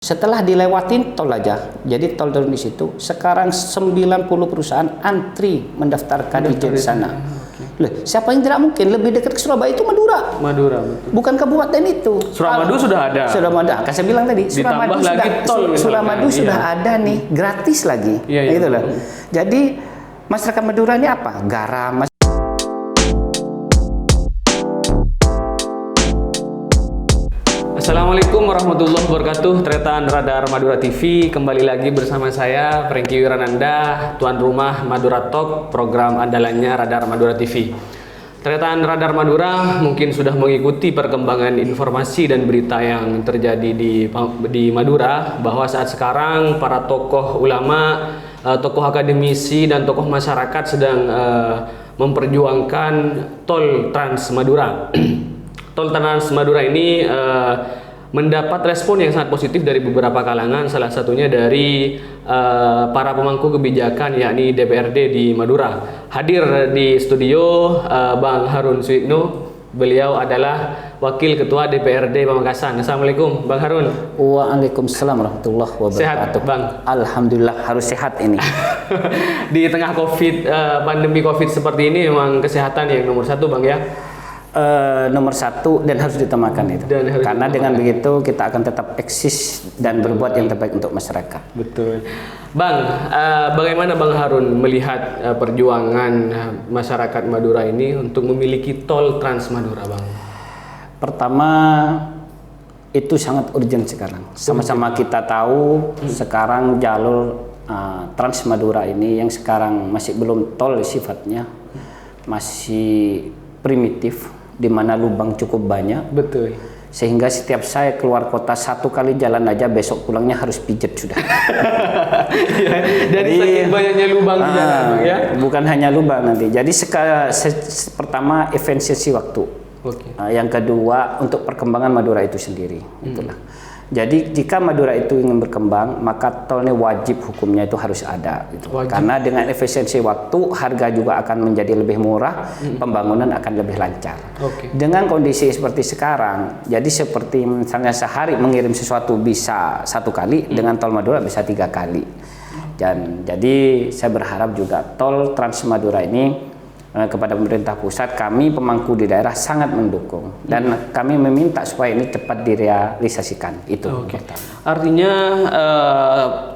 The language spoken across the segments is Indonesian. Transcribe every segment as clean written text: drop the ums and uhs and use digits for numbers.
Setelah dilewatin tol aja, jadi tol turun di situ. Sekarang 90 perusahaan antri mendaftarkan izin di sana. Loh, siapa yang tidak mungkin? Lebih dekat ke Surabaya itu Madura. Madura, betul. Bukan kabupaten itu. Suramadu sudah ada. Sudah ada. Kan saya bilang tadi, Ditambah lagi tol. Suramadu sudah ada nih, gratis lagi. Iya. Gitu loh. Jadi masyarakat Madura ini apa? Garam. Assalamualaikum warahmatullahi wabarakatuh. Tretan Radar Madura TV kembali lagi bersama saya Franky Wirananda, tuan rumah Madura Talk, program andalannya Radar Madura TV. Tretan Radar Madura mungkin sudah mengikuti perkembangan informasi dan berita yang terjadi di Madura, bahwa saat sekarang para tokoh ulama, tokoh akademisi dan tokoh masyarakat sedang memperjuangkan tol Trans Madura. Tol Trans Madura ini mendapat respon yang sangat positif dari beberapa kalangan, salah satunya dari para pemangku kebijakan, yakni DPRD di Madura. Hadir di studio Bang Harun Suyitno, beliau adalah Wakil Ketua DPRD Pamekasan. Assalamualaikum Bang Harun. Waalaikumsalam warahmatullahi wabarakatuh. Sehat Bang? Alhamdulillah, harus sehat ini. Di tengah pandemi COVID seperti ini memang kesehatan yang nomor satu Bang ya? Nomor satu dan harus ditemakan itu. Karena dengan begitu kita akan tetap eksis dan berbuat yang terbaik untuk masyarakat. Betul. Bang, bagaimana Bang Harun melihat perjuangan masyarakat Madura ini untuk memiliki tol Trans Madura, Bang? Pertama, itu sangat urgent sekarang. Sama-sama kita tahu sekarang jalur Trans Madura ini yang sekarang masih belum tol sifatnya, masih primitif, di mana lubang cukup banyak. Betul. Sehingga setiap saya keluar kota satu kali jalan aja, besok pulangnya harus pijet sudah. Ya, dari saking banyaknya lubang di jalan, ya. Bukan hanya lubang nanti. Jadi pertama efisiensi waktu. Yang kedua untuk perkembangan Madura itu sendiri. Itulah. Jadi jika Madura itu ingin berkembang, maka tol ini wajib hukumnya itu harus ada. Gitu. Karena dengan efisiensi waktu, harga juga akan menjadi lebih murah, pembangunan akan lebih lancar. Dengan kondisi seperti sekarang, jadi seperti misalnya sehari mengirim sesuatu bisa 1 kali, dengan tol Madura bisa 3 kali. Dan jadi saya berharap juga tol Trans Madura ini kepada pemerintah pusat, kami pemangku di daerah sangat mendukung dan kami meminta supaya ini cepat direalisasikan. Itu artinya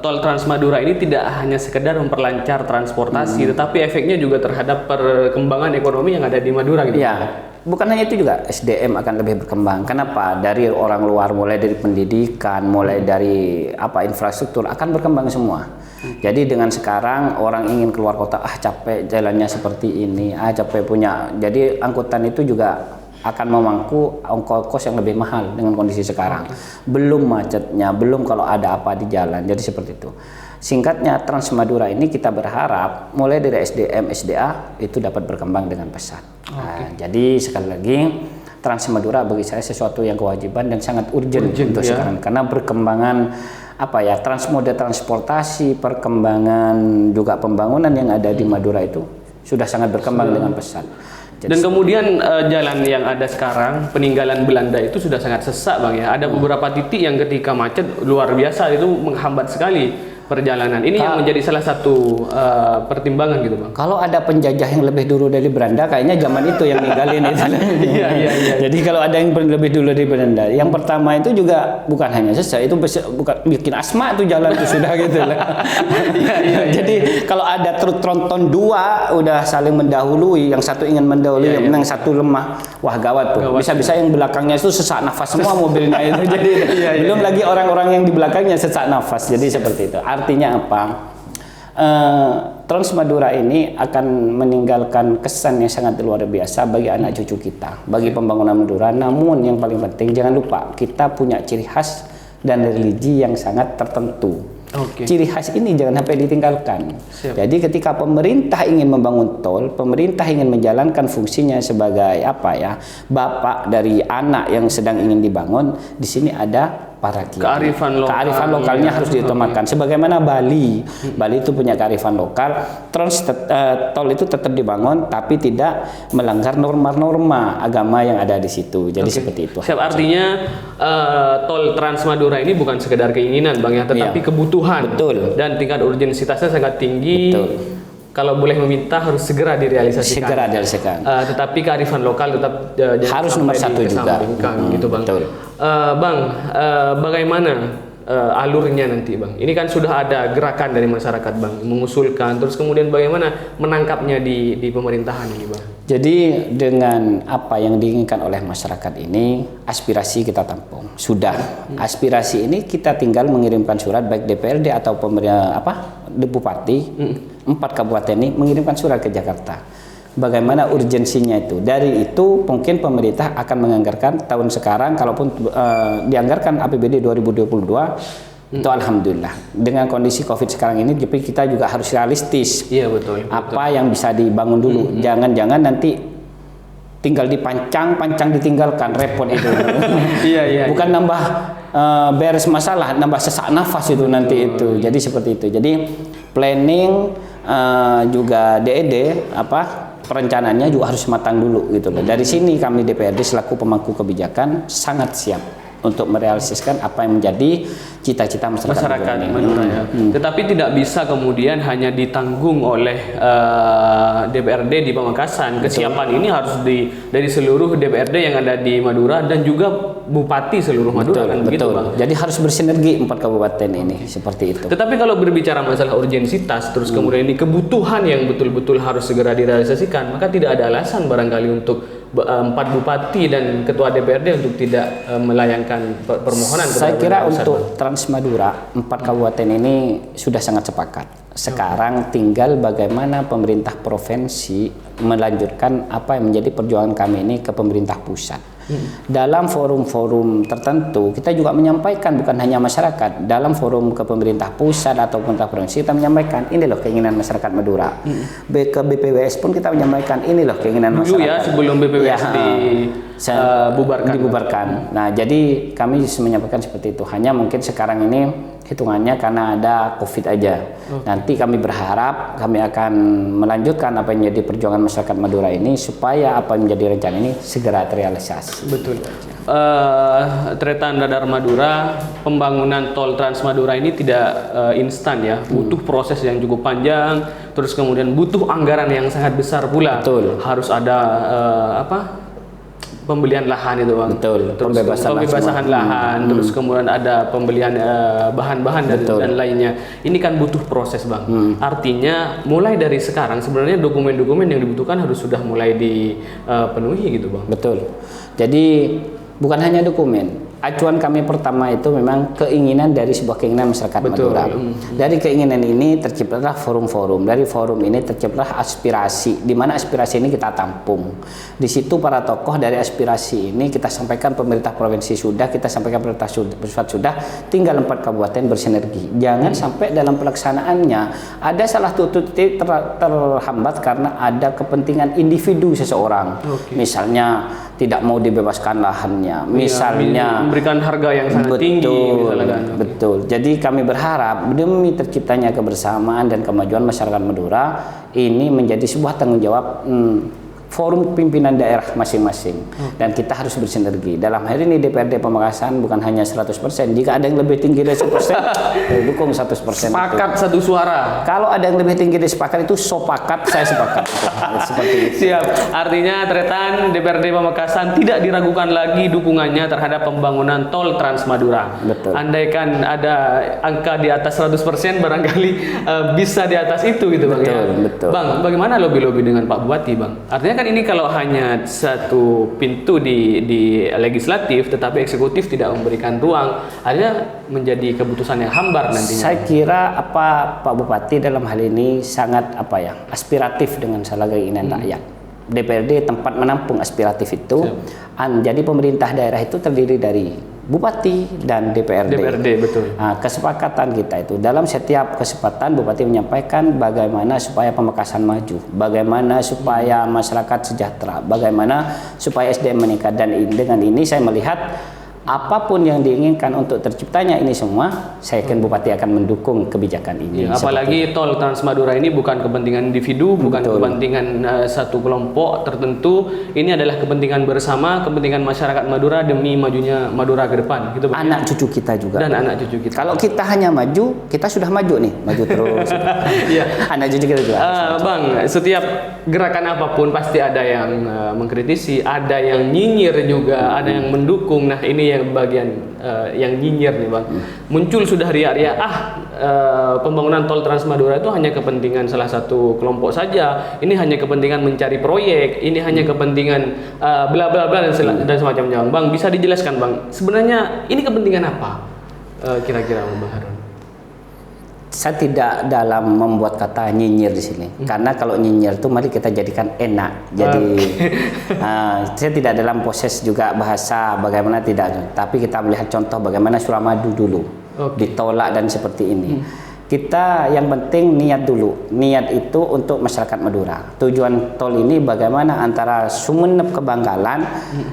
tol Trans Madura ini tidak hanya sekedar memperlancar transportasi, tetapi efeknya juga terhadap perkembangan ekonomi yang ada di Madura gitu. Ya, bukan hanya itu, juga SDM akan lebih berkembang. Kenapa? Dari orang luar, mulai dari pendidikan, mulai dari infrastruktur akan berkembang semua. Jadi dengan sekarang orang ingin keluar kota, capek jalannya seperti ini, capek punya. Jadi angkutan itu juga akan memangku ongkos yang lebih mahal dengan kondisi sekarang. Belum macetnya, belum kalau ada apa di jalan. Jadi seperti itu. Singkatnya, Trans Madura ini kita berharap mulai dari SDM, SDA itu dapat berkembang dengan pesat. Jadi sekali lagi, Trans Madura bagi saya sesuatu yang kewajiban dan sangat urgent untuk sekarang, karena perkembangan transmoda transportasi, perkembangan juga pembangunan yang ada di Madura itu sudah sangat berkembang dengan pesat. Dan kemudian jalan yang ada sekarang peninggalan Belanda itu sudah sangat sesak Bang ya. Ada beberapa titik yang ketika macet luar biasa, itu menghambat sekali perjalanan. Ini yang menjadi salah satu pertimbangan gitu Bang. Kalau ada penjajah yang lebih dulu dari Belanda, kayaknya zaman itu yang ninggalin itu. Iya. Jadi kalau ada yang lebih dulu dari Belanda, yang pertama itu juga bukan hanya sesak, itu bukan bikin asma itu jalan itu sudah gitu lah. Jadi kalau ada truk tronton 2 udah saling mendahului, yang satu ingin mendahului, yang satu lemah, wah gawat tuh. Bisa-bisa yang belakangnya itu sesak nafas semua mobilnya itu. Jadi belum lagi orang-orang yang di belakangnya sesak nafas. Jadi seperti itu. Artinya apa? Trans Madura ini akan meninggalkan kesan yang sangat luar biasa bagi anak cucu kita, bagi pembangunan Madura. Namun yang paling penting, jangan lupa kita punya ciri khas dan religi yang sangat tertentu. Ciri khas ini jangan sampai ditinggalkan. Jadi ketika pemerintah ingin membangun tol, pemerintah ingin menjalankan fungsinya sebagai bapak dari anak yang sedang ingin dibangun, di sini ada lagi? Kearifan lokal. Kearifan lokalnya harus diutamakan. Sebagaimana Bali itu punya kearifan lokal. Tol itu tetap dibangun, tapi tidak melanggar norma-norma agama yang ada di situ. Jadi seperti itu. Siap, artinya tol Trans Madura ini bukan sekedar keinginan, Bang, ya, tetapi kebutuhan. Betul. Dan tingkat urgensitasnya sangat tinggi. Betul. Kalau boleh meminta harus segera direalisasikan. Segera direalisasikan. Tetapi kearifan lokal tetap harus nomor satu juga. Gitu, Bang. Betul. Bang, bagaimana alurnya nanti, Bang? Ini kan sudah ada gerakan dari masyarakat, Bang, mengusulkan. Terus kemudian bagaimana menangkapnya di pemerintahan ini, Bang? Jadi dengan apa yang diinginkan oleh masyarakat ini, aspirasi kita tampung. Sudah. Aspirasi ini kita tinggal mengirimkan surat baik DPRD atau Bupati 4 kabupaten ini mengirimkan surat ke Jakarta. Bagaimana urgensinya itu? Dari itu mungkin pemerintah akan menganggarkan tahun sekarang, kalaupun dianggarkan APBD 2022 itu alhamdulillah. Dengan kondisi Covid sekarang ini, tapi kita juga harus realistis. Iya, betul. Apa yang bisa dibangun dulu. Jangan-jangan nanti tinggal dipancang ditinggalkan, repot itu. Iya. Bukan nambah beres masalah, nambah sesak nafas itu nanti itu. Jadi seperti itu. Jadi planning juga DED perencanaannya juga harus matang dulu gitu loh. Dari sini kami DPRD selaku pemangku kebijakan sangat siap untuk merealisasikan apa yang menjadi cita-cita masyarakat Madura, ya. Tetapi tidak bisa kemudian hanya ditanggung oleh DPRD di Pamekasan. Kesiapan ini harus dari seluruh DPRD yang ada di Madura dan juga Bupati seluruh Madura. Begitu, Bang. Jadi harus bersinergi 4 kabupaten ini seperti itu. Tetapi kalau berbicara masalah urgensitas, terus kemudian ini kebutuhan yang betul-betul harus segera direalisasikan, maka tidak ada alasan barangkali untuk 4 bupati dan ketua DPRD untuk tidak melayangkan permohonan. Saya kira untuk Trans Madura 4 kabupaten ini sudah sangat sepakat. Sekarang tinggal bagaimana pemerintah provinsi melanjutkan apa yang menjadi perjuangan kami ini ke pemerintah pusat. Dalam forum-forum tertentu kita juga menyampaikan, bukan hanya masyarakat, dalam forum ke pemerintah pusat atau pemerintah provinsi kita menyampaikan ini loh keinginan masyarakat Madura. Ke BPWS pun kita menyampaikan ini loh keinginan masyarakat. Dulu ya, sebelum BPWS dibubarkan. Nah, jadi kami menyampaikan seperti itu. Hanya mungkin sekarang ini hitungannya karena ada Covid aja. Nanti kami berharap kami akan melanjutkan apa yang menjadi perjuangan masyarakat Madura ini supaya apa yang menjadi rencana ini segera terrealisasi. Betul. Tretan Radar Madura, pembangunan tol Trans Madura ini tidak instan ya, butuh proses yang cukup panjang, terus kemudian butuh anggaran yang sangat besar pula. Betul. Harus ada pembelian lahan itu, Bang. Betul. Terus pembebasan lahan, terus kemudian ada pembelian bahan-bahan dan lainnya. Ini kan butuh proses, Bang. Artinya mulai dari sekarang sebenarnya dokumen-dokumen yang dibutuhkan harus sudah mulai dipenuhi gitu, Bang. Betul. Jadi bukan hanya dokumen. Acuan kami pertama itu memang keinginan dari sebuah keinginan masyarakat Madura. Dari keinginan ini terciptalah forum-forum. Dari forum ini terciptalah aspirasi, di mana aspirasi ini kita tampung. Di situ para tokoh dari aspirasi ini kita sampaikan, pemerintah provinsi sudah, kita sampaikan pemerintah pusat sudah, tinggal 4 kabupaten bersinergi. Jangan sampai dalam pelaksanaannya ada salah satu titik terhambat karena ada kepentingan individu seseorang. Misalnya tidak mau dibebaskan lahannya, misalnya memberikan harga yang sangat tinggi misalkan. Betul. Jadi kami berharap demi terciptanya kebersamaan dan kemajuan masyarakat Madura ini menjadi sebuah tanggung jawab forum pimpinan daerah masing-masing. Dan kita harus bersinergi. Dalam hal ini DPRD Pamekasan bukan hanya 100%. Jika ada yang lebih tinggi dari 100%, dukung 100%. Sepakat satu suara. Kalau ada yang lebih tinggi dari sepakat itu sopakat, saya sepakat. Seperti itu. Siap. Artinya Tretan DPRD Pamekasan tidak diragukan lagi dukungannya terhadap pembangunan tol Trans Madura. Betul. Andaikan ada angka di atas 100% barangkali bisa di atas itu gitu, Bang. Betul. Bang, bagaimana lobby-lobby dengan Pak Bupati, Bang? Artinya kan ini kalau hanya satu pintu di legislatif tetapi eksekutif tidak memberikan ruang, akhirnya menjadi keputusan yang hambar nantinya. Saya kira Pak Bupati dalam hal ini sangat aspiratif dengan segala keinginan rakyat. DPRD tempat menampung aspiratif itu. Jadi pemerintah daerah itu terdiri dari Bupati dan DPRD. Betul. Nah, kesepakatan kita itu dalam setiap kesempatan Bupati menyampaikan bagaimana supaya Pamekasan maju, bagaimana supaya masyarakat sejahtera, bagaimana supaya SDM meningkat. Dan dengan ini saya melihat apapun yang diinginkan untuk terciptanya ini semua, saya yakin Bupati akan mendukung kebijakan ini. Ya, apalagi tol Trans Madura ini bukan kepentingan individu, bukan kepentingan satu kelompok tertentu. Ini adalah kepentingan bersama, kepentingan masyarakat Madura demi majunya Madura ke depan. Gitu, anak cucu kita juga. Dan anak cucu kita. Kalau kita hanya maju, kita sudah maju nih, maju terus. Ya. Anak cucu kita juga. Bang, setiap gerakan apapun pasti ada yang mengkritisi, ada yang nyinyir juga, ada yang mendukung. Nah, ini yang bagian yang nyinyir nih Bang. Muncul sudah ria-ria, pembangunan tol Trans Madura itu hanya kepentingan salah satu kelompok saja. Ini hanya kepentingan mencari proyek, ini hanya kepentingan bla bla bla dan semacamnya. Bang, bisa dijelaskan Bang, sebenarnya ini kepentingan apa? Kira-kira Bang Harun? Saya tidak dalam membuat kata nyinyir di sini, karena kalau nyinyir itu mari kita jadikan enak. Jadi saya tidak dalam proses juga bahasa bagaimana tidak, tapi kita melihat contoh bagaimana Suramadu dulu ditolak dan seperti ini. Kita yang penting niat dulu. Niat itu untuk masyarakat Madura. Tujuan tol ini bagaimana antara Sumeneb ke Bangkalan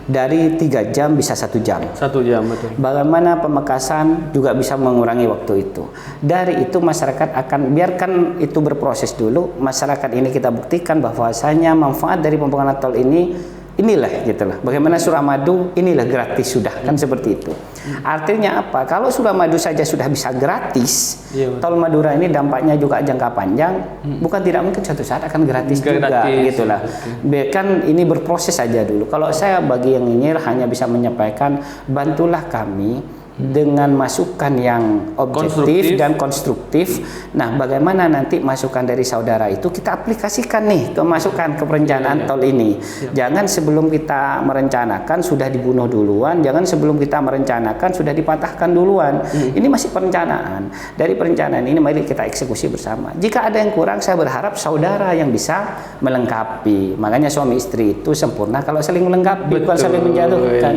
dari 3 jam bisa 1 jam. 1 jam, betul. Bagaimana Pamekasan juga bisa mengurangi waktu itu. Dari itu masyarakat akan biarkan itu berproses dulu. Masyarakat ini kita buktikan bahwasanya manfaat dari pembangunan tol ini inilah gitulah. Bagaimana Suramadu inilah gratis sudah kan seperti itu. Artinya apa? Kalau Suramadu saja sudah bisa gratis, tol Madura ini dampaknya juga jangka panjang. Bukan tidak mungkin suatu saat akan gratis juga gitulah. Biarkan ini berproses saja dulu. Kalau saya bagi yang nyinyir hanya bisa menyampaikan bantulah kami dengan masukan yang objektif dan konstruktif. Nah, bagaimana nanti masukan dari saudara itu kita aplikasikan nih ke masukan ke perencanaan tol ini. Jangan sebelum kita merencanakan sudah dibunuh duluan, jangan sebelum kita merencanakan sudah dipatahkan duluan. Ini masih perencanaan. Dari perencanaan ini mari kita eksekusi bersama. Jika ada yang kurang, saya berharap saudara yang bisa melengkapi. Makanya suami istri itu sempurna kalau saling melengkapi, bukan saling menjatuhkan.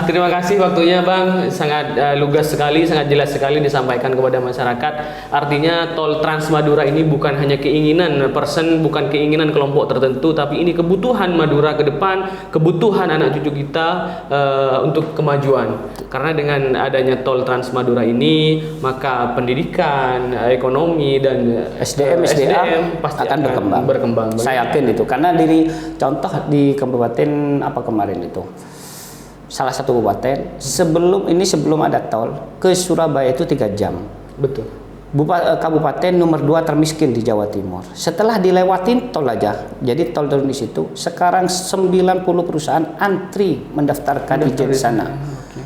Terima kasih waktunya Bang, sangat lugas sekali, sangat jelas sekali disampaikan kepada masyarakat. Artinya tol Trans Madura ini bukan hanya keinginan person, bukan keinginan kelompok tertentu, tapi ini kebutuhan Madura ke depan, kebutuhan anak cucu kita untuk kemajuan. Karena dengan adanya tol Trans Madura ini, maka pendidikan, ekonomi dan SDM pasti akan berkembang. Saya yakin itu, karena contoh di kabupaten apa kemarin itu, salah satu kabupaten sebelum ada tol ke Surabaya itu 3 jam. Betul. Kabupaten nomor 2 termiskin di Jawa Timur. Setelah dilewatin tol aja, jadi tol di situ. Sekarang 90 perusahaan antri mendaftarkan izin di sana.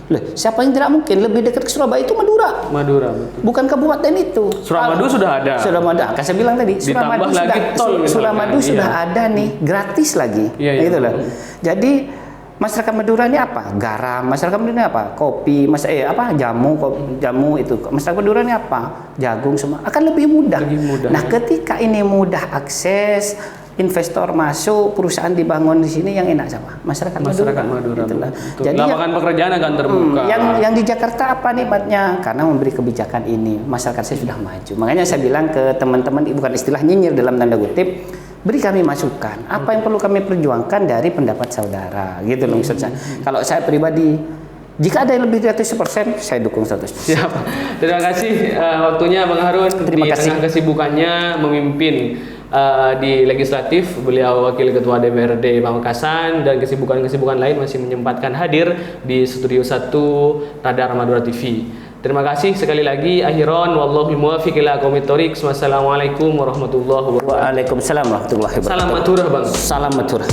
Loh, siapa yang tidak mungkin? Lebih dekat ke Surabaya itu Madura. Madura, betul. Bukan kabupaten itu. Suramadu sudah ada. Suramadu, kan saya bilang tadi. Suramadu sudah ada nih, gratis lagi. Gitu loh. Jadi masyarakat Madura ini apa? Garam. Masyarakat Madura ini apa? Kopi. Jamu itu. Masyarakat Madura ini apa? Jagung semua. Akan lebih mudah. Nah, ketika ini mudah akses, investor masuk, perusahaan dibangun di sini, yang enak sama masyarakat Madura. Jadi lapangan pekerjaan akan terbuka. Yang di Jakarta apa nikmatnya? Karena memberi kebijakan ini, masyarakat saya sudah maju. Makanya saya bilang ke teman-teman, bukan istilah nyinyir dalam tanda kutip, beri kami masukan. Apa yang perlu kami perjuangkan dari pendapat saudara, gitu loh maksud saya. Kalau saya pribadi, jika ada yang lebih dari 100%, saya dukung 100%. Siap. Terima kasih waktunya Bang Harun. Terima kasih. Tengah kesibukannya memimpin di legislatif, beliau wakil ketua DPRD Pamekasan, dan kesibukan-kesibukan lain masih menyempatkan hadir di Studio 1 Radar Madura TV. Terima kasih sekali lagi. Akhiran wallahul muwaffiq ila aqwamit thoriq. Wassalamualaikum warahmatullahi wabarakatuh. Waalaikumsalam warahmatullahi wabarakatuh. Salam Madura, Bang. Salam Madura.